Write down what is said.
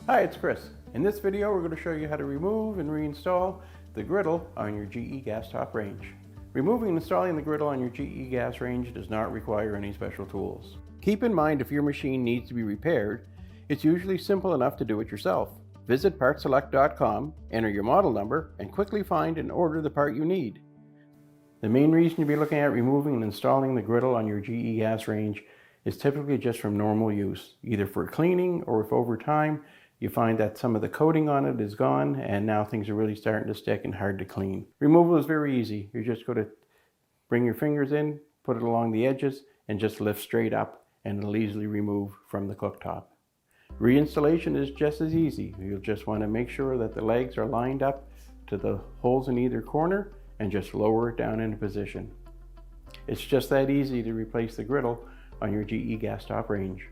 Hi, it's Chris. In this video, we're going to show you how to remove and reinstall the griddle on your GE gas top range. Removing and installing the griddle on your GE gas range does not require any special tools. Keep in mind, if your machine needs to be repaired, it's usually simple enough to do it yourself. Visit PartSelect.com, enter your model number, and quickly find and order the part you need. The main reason you'll be looking at removing and installing the griddle on your GE gas range is typically just from normal use, either for cleaning or if over time you find that some of the coating on it is gone and now things are really starting to stick and hard to clean. Removal is very easy. You're just going to bring your fingers in, put it along the edges, and just lift straight up, and it'll easily remove from the cooktop. Reinstallation is just as easy. You'll just want to make sure that the legs are lined up to the holes in either corner and just lower it down into position. It's just that easy to replace the griddle on your GE gas top range.